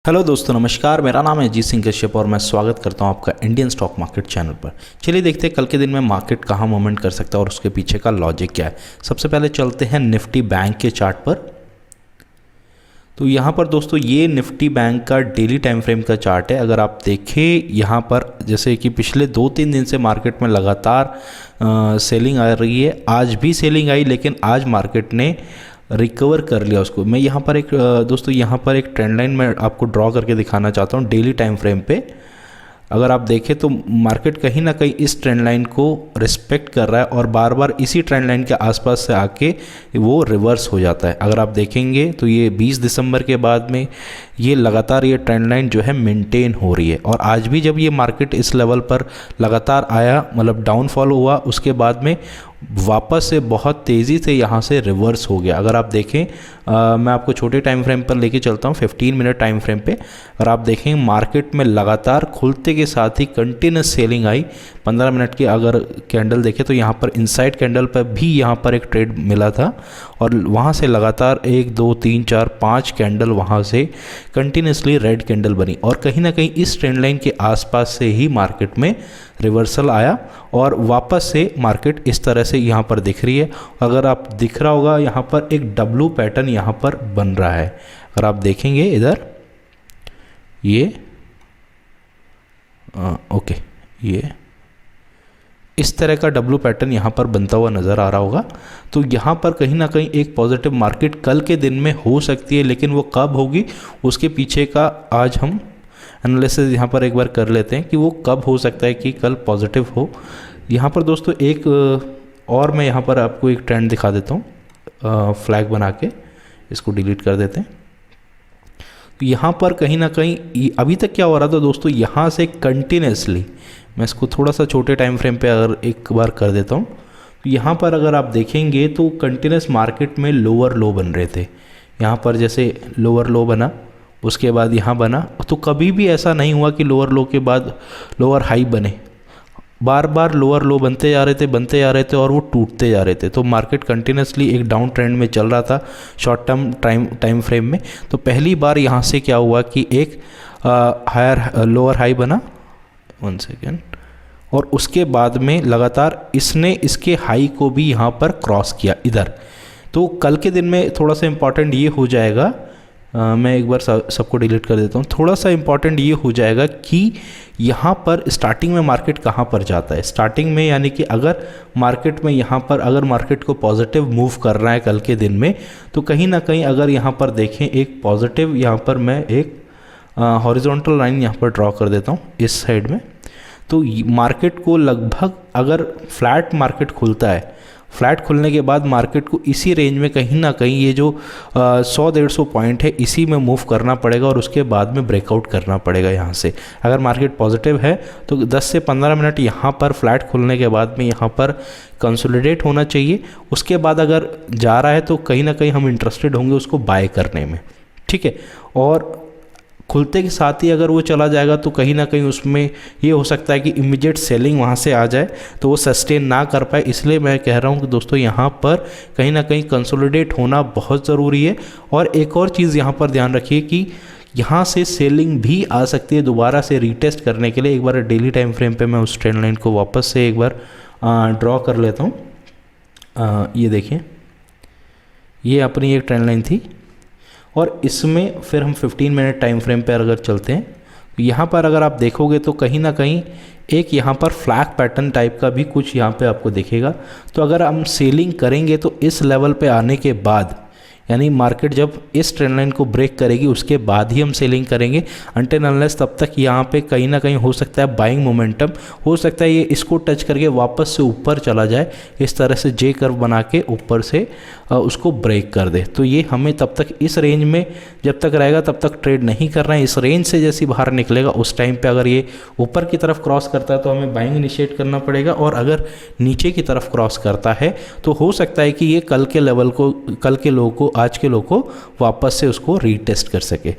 Hello दोस्तों, नमस्कार। मेरा नाम है अजीत सिंह कश्यप और मैं स्वागत करता हूं आपका इंडियन स्टॉक मार्केट चैनल पर। चलिए देखते हैं कल के दिन में मार्केट कहां मूवमेंट कर सकता है और उसके पीछे का लॉजिक क्या है। सबसे पहले चलते हैं निफ्टी बैंक के चार्ट पर। तो यहां पर दोस्तों ये निफ्टी बैंक का डेली टाइम फ्रेम का चार्ट है। अगर आप देखें यहां पर जैसे कि पिछले 2-3 दिन से मार्केट में लगातार सेलिंग आ रही है। आज भी सेलिंग आई, लेकिन आज मार्केट ने रिकवर कर लिया उसको। मैं यहाँ पर एक दोस्तों यहाँ पर एक ट्रेंड लाइन मैं आपको ड्रॉ करके दिखाना चाहता हूँ डेली टाइम फ्रेम पे। अगर आप देखें तो मार्केट कहीं ना कहीं इस ट्रेंड लाइन को रिस्पेक्ट कर रहा है और बार बार इसी ट्रेंड लाइन के आसपास से आके वो रिवर्स हो जाता है। अगर आप देखेंगे तो ये 20 दिसंबर के बाद में ये लगातार ये ट्रेंड लाइन जो है मेंटेन हो रही है। और आज भी जब ये मार्केट इस लेवल पर लगातार आया, मतलब डाउनफॉल हुआ, उसके बाद में वापस से बहुत तेज़ी से यहाँ से रिवर्स हो गया। अगर आप देखें मैं आपको छोटे टाइम फ्रेम पर लेके चलता हूँ, 15 मिनट टाइम फ्रेम पे। अगर आप देखें मार्केट में लगातार खुलते के साथ ही कंटिन्यूस सेलिंग आई। 15 मिनट की अगर कैंडल देखें तो यहाँ पर इनसाइड कैंडल पर भी यहाँ पर एक ट्रेड मिला था और वहाँ से लगातार 1 2 3 4 5 कैंडल वहाँ से कंटिन्यूसली रेड कैंडल बनी और कहीं ना कहीं इस ट्रेंड लाइन के आसपास से ही मार्केट में रिवर्सल आया और वापस से मार्केट इस तरह से यहाँ पर दिख रही है। अगर आप दिख रहा होगा यहाँ पर एक डब्लू पैटर्न यहाँ पर बन रहा है। अगर आप देखेंगे इधर ये ओके, ये इस तरह का डब्लू पैटर्न यहाँ पर बनता हुआ नज़र आ रहा होगा। तो यहाँ पर कहीं ना कहीं एक पॉजिटिव मार्केट कल के दिन में हो सकती है, लेकिन वो कब होगी उसके पीछे का आज हम एनालिसिस यहाँ पर एक बार कर लेते हैं कि वो कब हो सकता है कि कल पॉजिटिव हो। यहाँ पर दोस्तों एक और मैं यहाँ पर आपको एक ट्रेंड दिखा देता हूँ। फ्लैग बना के इसको डिलीट कर देते हैं। तो यहाँ पर कहीं ना कहीं अभी तक क्या हो रहा था दोस्तों, यहाँ से कंटिन्यूसली मैं इसको थोड़ा सा छोटे टाइम फ्रेम पे अगर एक बार कर देता हूँ तो यहाँ पर अगर आप देखेंगे तो कंटिन्यूस मार्केट में लोअर लो बन रहे थे। यहाँ पर जैसे लोअर लो बना, उसके बाद यहाँ बना, तो कभी भी ऐसा नहीं हुआ कि लोअर लो के बाद लोअर हाई बने। बार बार लोअर लो बनते जा रहे थे और वो टूटते जा रहे थे। तो मार्केट कंटिन्यूसली एक डाउन ट्रेंड में चल रहा था शॉर्ट टर्म टाइम फ्रेम में। तो पहली बार यहाँ से क्या हुआ कि एक हायर लोअर हाई बना, 1 सेकेंड, और उसके बाद में लगातार इसने इसके हाई को भी यहाँ पर क्रॉस किया इधर। तो कल के दिन में थोड़ा सा इम्पॉर्टेंट ये हो जाएगा, मैं एक बार सबको डिलीट कर देता हूँ। थोड़ा सा इम्पॉर्टेंट ये हो जाएगा कि यहाँ पर स्टार्टिंग में मार्केट कहाँ पर जाता है। स्टार्टिंग में यानी कि अगर मार्केट में यहाँ पर अगर मार्केट को पॉजिटिव मूव कर रहा है कल के दिन में, तो कहीं ना कहीं अगर यहाँ पर देखें एक पॉजिटिव, यहाँ पर मैं एक हॉरिजॉन्टल लाइन यहाँ पर ड्रॉ कर देता हूँ इस साइड में। तो मार्केट को लगभग अगर फ्लैट मार्केट खुलता है, फ्लैट खुलने के बाद मार्केट को इसी रेंज में कहीं ना कहीं ये जो 100-150 पॉइंट है इसी में मूव करना पड़ेगा और उसके बाद में ब्रेकआउट करना पड़ेगा यहाँ से। अगर मार्केट पॉजिटिव है तो 10 से 15 मिनट यहाँ पर फ्लैट खुलने के बाद में यहाँ पर कंसोलिडेट होना चाहिए। उसके बाद अगर जा रहा है तो कहीं ना कहीं हम इंटरेस्टेड होंगे उसको बाय करने में, ठीक है। और खुलते के साथ ही अगर वो चला जाएगा तो कहीं ना कहीं उसमें ये हो सकता है कि इमीडिएट सेलिंग वहाँ से आ जाए तो वो सस्टेन ना कर पाए। इसलिए मैं कह रहा हूँ कि दोस्तों यहाँ पर कहीं ना कहीं कंसोलिडेट होना बहुत ज़रूरी है। और एक और चीज़ यहाँ पर ध्यान रखिए कि यहाँ से सेलिंग भी आ सकती है दोबारा से रीटेस्ट करने के लिए। एक बार डेली टाइम फ्रेम पे मैं उस ट्रेंड लाइन को वापस से एक बार ड्रॉ कर लेता हूँ। ये देखिए, ये अपनी एक ट्रेंड लाइन थी और इसमें फिर हम 15 मिनट टाइम फ्रेम पर अगर चलते हैं तो यहाँ पर अगर आप देखोगे तो कहीं ना कहीं एक यहाँ पर फ्लैग पैटर्न टाइप का भी कुछ यहाँ पे आपको दिखेगा। तो अगर हम सेलिंग करेंगे तो इस लेवल पे आने के बाद, यानी मार्केट जब इस ट्रेंड लाइन को ब्रेक करेगी उसके बाद ही हम सेलिंग करेंगे। अनटिल अनलेस तब तक यहाँ पे कहीं ना कहीं हो सकता है बाइंग मोमेंटम, हो सकता है ये इसको टच करके वापस से ऊपर चला जाए, इस तरह से जे कर्व बना के ऊपर से उसको ब्रेक कर दे। तो ये हमें तब तक इस रेंज में जब तक रहेगा तब तक ट्रेड नहीं करना है। इस रेंज से जैसे बाहर निकलेगा उस टाइम पे अगर ये ऊपर की तरफ क्रॉस करता है तो हमें बाइंग इनिशिएट करना पड़ेगा, और अगर नीचे की तरफ क्रॉस करता है तो हो सकता है कि ये कल के लेवल को, कल के लो को, आज के लो को वापस से उसको रीटेस्ट कर सके।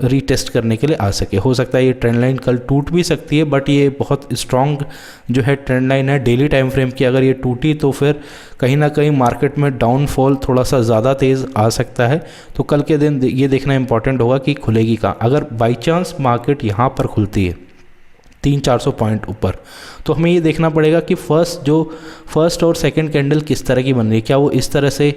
रीटेस्ट करने के लिए आ सके। हो सकता है ये ट्रेंड लाइन कल टूट भी सकती है, बट ये बहुत स्ट्रॉन्ग जो है ट्रेंड लाइन है डेली टाइम फ्रेम की। अगर ये टूटी तो फिर कहीं ना कहीं मार्केट में डाउनफॉल थोड़ा सा ज़्यादा तेज़ आ सकता है। तो कल के दिन ये देखना इंपॉर्टेंट होगा कि खुलेगी कहाँ। अगर बाई चांस मार्केट यहाँ पर खुलती है 300-400 पॉइंट ऊपर, तो हमें ये देखना पड़ेगा कि फर्स्ट और सेकंड कैंडल किस तरह की बन रही है। क्या वो इस तरह से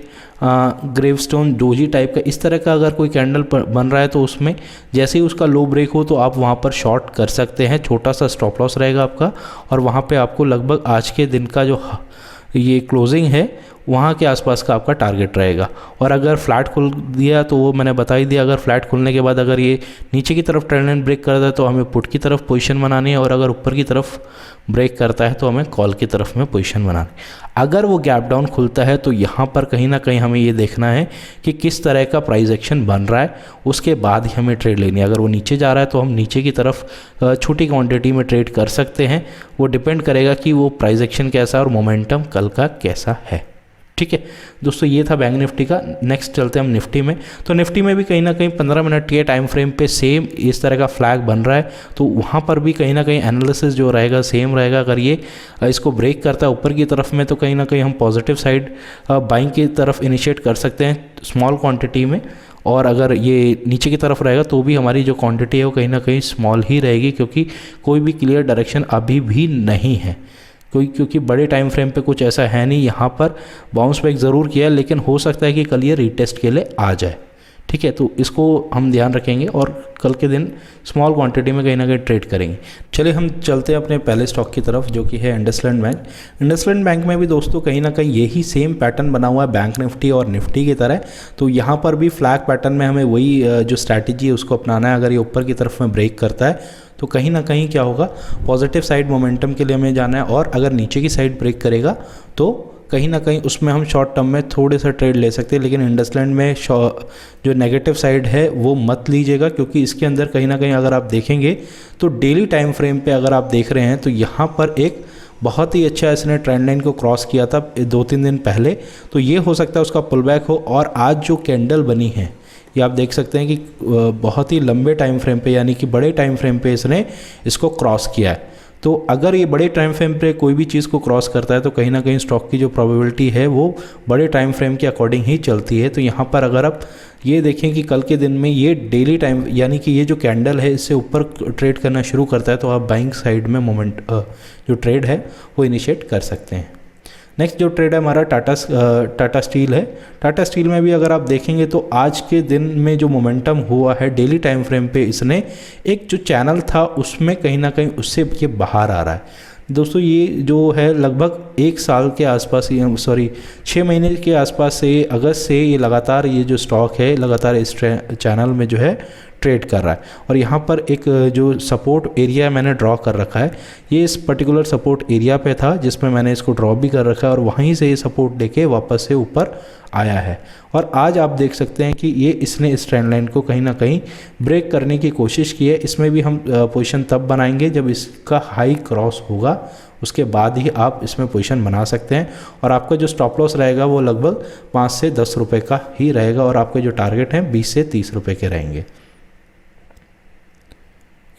ग्रेवस्टोन डोजी टाइप का इस तरह का अगर कोई कैंडल बन रहा है तो उसमें जैसे ही उसका लो ब्रेक हो तो आप वहाँ पर शॉर्ट कर सकते हैं। छोटा सा स्टॉप लॉस रहेगा आपका, और वहाँ पे आपको लगभग आज के दिन का जो ये क्लोजिंग है वहाँ के आसपास का आपका टारगेट रहेगा। और अगर फ्लैट खुल दिया तो वो मैंने बता ही दिया, अगर फ्लैट खुलने के बाद अगर ये नीचे की तरफ ट्रेंड लाइन ब्रेक करता है तो हमें पुट की तरफ पोजीशन बनानी है, और अगर ऊपर की तरफ ब्रेक करता है तो हमें कॉल की तरफ में पोजीशन बनानी है। अगर वो गैप डाउन खुलता है तो यहाँ पर कहीं ना कहीं हमें ये देखना है कि किस तरह का प्राइस एक्शन बन रहा है, उसके बाद ही हमें ट्रेड लेनी है। अगर वो नीचे जा रहा है तो हम नीचे की तरफ छोटी क्वांटिटी में ट्रेड कर सकते हैं। वो डिपेंड करेगा कि वो प्राइस एक्शन कैसा है और मोमेंटम कल का कैसा है। ठीक है दोस्तों, ये था बैंक निफ्टी का। नेक्स्ट चलते हैं हम निफ्टी में। तो निफ्टी में भी कहीं ना कहीं 15 मिनट के टाइम फ्रेम पे सेम इस तरह का फ्लैग बन रहा है, तो वहाँ पर भी कहीं ना कहीं एनालिसिस जो रहेगा सेम रहेगा। अगर ये इसको ब्रेक करता है ऊपर की तरफ में तो कहीं ना कहीं हम पॉजिटिव साइड बाइंग की तरफ इनिशिएट कर सकते हैं स्मॉल क्वांटिटी में, और अगर ये नीचे की तरफ रहेगा तो भी हमारी जो क्वांटिटी है वो कहीं ना कहीं स्मॉल ही रहेगी, क्योंकि कोई भी क्लियर डायरेक्शन अभी भी नहीं है। क्योंकि बड़े टाइम फ्रेम पे कुछ ऐसा है नहीं। यहाँ पर बाउंस बैक ज़रूर किया है, लेकिन हो सकता है कि कल ये रीटेस्ट के लिए आ जाए। ठीक है, तो इसको हम ध्यान रखेंगे और कल के दिन स्मॉल क्वांटिटी में कहीं ना कहीं ट्रेड करेंगे। चलिए हम चलते हैं अपने पहले स्टॉक की तरफ, जो कि है इंडसलैंड बैंक। इंडसलैंड बैंक में भी दोस्तों कहीं ना कहीं यही सेम पैटर्न बना हुआ है बैंक निफ्टी और निफ्टी की तरह। तो यहाँ पर भी फ्लैग पैटर्न में हमें वही जो स्ट्रैटेजी है उसको अपनाना है। अगर ये ऊपर की तरफ में ब्रेक करता है तो कहीं ना कहीं क्या होगा, पॉजिटिव साइड मोमेंटम के लिए हमें जाना है, और अगर नीचे की साइड ब्रेक करेगा तो कहीं ना कहीं उसमें हम शॉर्ट टर्म में थोड़े सा ट्रेड ले सकते हैं। लेकिन इंडसलैंड में जो नेगेटिव साइड है वो मत लीजिएगा, क्योंकि इसके अंदर कहीं ना कहीं अगर आप देखेंगे तो डेली टाइम फ्रेम पे अगर आप देख रहे हैं तो यहाँ पर एक बहुत ही अच्छा इसने ट्रेंड लाइन को क्रॉस किया था 2-3 दिन पहले। तो ये हो सकता है उसका पुल बैक हो, और आज जो कैंडल बनी है ये आप देख सकते हैं कि बहुत ही लंबे टाइम फ्रेम पे, यानी कि बड़े टाइम फ्रेम पे इसने इसको क्रॉस किया है। तो अगर ये बड़े टाइम फ्रेम पे कोई भी चीज़ को क्रॉस करता है तो कहीं ना कहीं स्टॉक की जो प्रोबेबिलिटी है वो बड़े टाइम फ्रेम के अकॉर्डिंग ही चलती है। तो यहाँ पर अगर आप ये देखें कि कल के दिन में ये डेली टाइम, यानी कि ये जो कैंडल है इससे ऊपर ट्रेड करना शुरू करता है, तो आप बाइंग साइड में जो ट्रेड है वो इनिशिएट कर सकते हैं। नेक्स्ट जो ट्रेड है हमारा टाटा स्टील है। टाटा स्टील में भी अगर आप देखेंगे तो आज के दिन में जो मोमेंटम हुआ है डेली टाइम फ्रेम पे, इसने एक जो चैनल था उसमें कहीं ना कहीं उससे ये बाहर आ रहा है। दोस्तों ये जो है लगभग 1 साल के आसपास, 6 महीने के आसपास से, अगस्त से ये लगातार ये जो स्टॉक है लगातार इस चैनल में जो है ट्रेड कर रहा है। और यहाँ पर एक जो सपोर्ट एरिया मैंने ड्रॉ कर रखा है, ये इस पर्टिकुलर सपोर्ट एरिया पे था जिसमें मैंने इसको ड्रॉ भी कर रखा है, और वहीं से ये सपोर्ट लेके वापस से ऊपर आया है। और आज आप देख सकते हैं कि ये इसने इस ट्रेंड लाइन को कहीं ना कहीं ब्रेक करने की कोशिश की है। इसमें भी हम पोजीशन तब बनाएंगे जब इसका हाई क्रॉस होगा, उसके बाद ही आप इसमें पोजीशन बना सकते हैं। और आपका जो स्टॉप लॉस रहेगा वो लगभग 5 से 10 रुपये का ही रहेगा, और आपके जो टारगेट हैं 20 से 30 रुपये के रहेंगे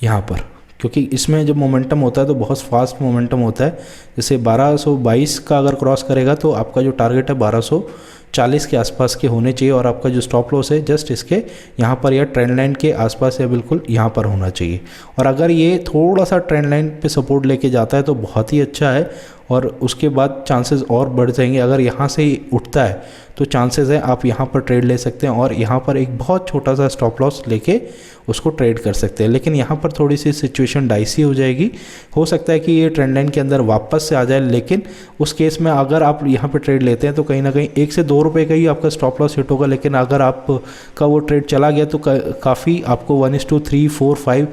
यहाँ पर। क्योंकि इसमें जब मोमेंटम होता है तो बहुत फास्ट मोमेंटम होता है। जैसे 1222 का अगर क्रॉस करेगा तो आपका जो टारगेट है 1240 के आसपास के होने चाहिए, और आपका जो स्टॉप लॉस है जस्ट इसके यहाँ पर या ट्रेंड लाइन के आसपास या बिल्कुल यहाँ पर होना चाहिए। और अगर ये थोड़ा सा ट्रेंड लाइन पे सपोर्ट लेके जाता है तो बहुत ही अच्छा है, और उसके बाद चांसेस और बढ़ जाएंगे। अगर यहाँ से उठता है तो चांसेस है आप यहाँ पर ट्रेड ले सकते हैं, और यहाँ पर एक बहुत छोटा सा स्टॉप लॉस लेके उसको ट्रेड कर सकते हैं। लेकिन यहाँ पर थोड़ी सी सिचुएशन डाइसी हो जाएगी। हो सकता है कि ये ट्रेंड लाइन के अंदर वापस से आ जाए, लेकिन उस केस में अगर आप यहाँ पर ट्रेड लेते हैं तो कहीं ना कहीं 1 से 2 रुपये का ही आपका स्टॉप लॉस हिट होगा। लेकिन अगर आपका वो ट्रेड चला गया तो काफ़ी आपको 1:3, 4, 5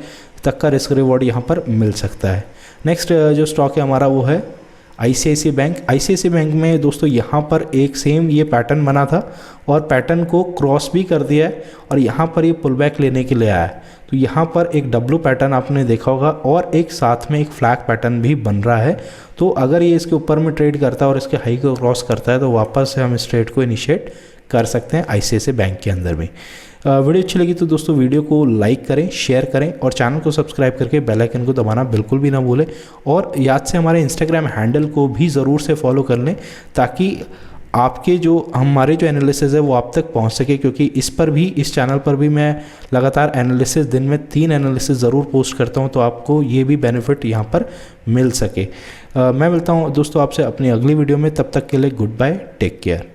तक का रिस्क रिवॉर्ड यहाँ पर मिल सकता है। नेक्स्ट जो स्टॉक है हमारा वो है ICICI बैंक। ICICI बैंक में दोस्तों यहाँ पर एक सेम ये पैटर्न बना था, और पैटर्न को क्रॉस भी कर दिया है, और यहाँ पर ये पुल बैक लेने के लिए आया है। तो यहाँ पर एक डब्लू पैटर्न आपने देखा होगा और एक साथ में एक फ्लैग पैटर्न भी बन रहा है। तो अगर ये इसके ऊपर में ट्रेड करता है और इसके हाई को क्रॉस करता है तो वापस से हम इस ट्रेड को इनिशिएट कर सकते हैं ICICI बैंक के अंदर में। वीडियो अच्छी लगी तो दोस्तों वीडियो को लाइक करें, शेयर करें और चैनल को सब्सक्राइब करके बेल आइकन को दबाना बिल्कुल भी ना भूलें। और याद से हमारे इंस्टाग्राम हैंडल को भी ज़रूर से फॉलो कर लें ताकि आपके जो हमारे जो एनालिसिस है वो आप तक पहुंच सके, क्योंकि इस चैनल पर भी मैं लगातार एनालिसिस दिन में 3 एनालिसिस ज़रूर पोस्ट करता हूं, तो आपको ये भी बेनिफिट यहां पर मिल सके। मैं मिलता हूं दोस्तों आपसे अपनी अगली वीडियो में, तब तक के लिए गुड बाय, टेक केयर।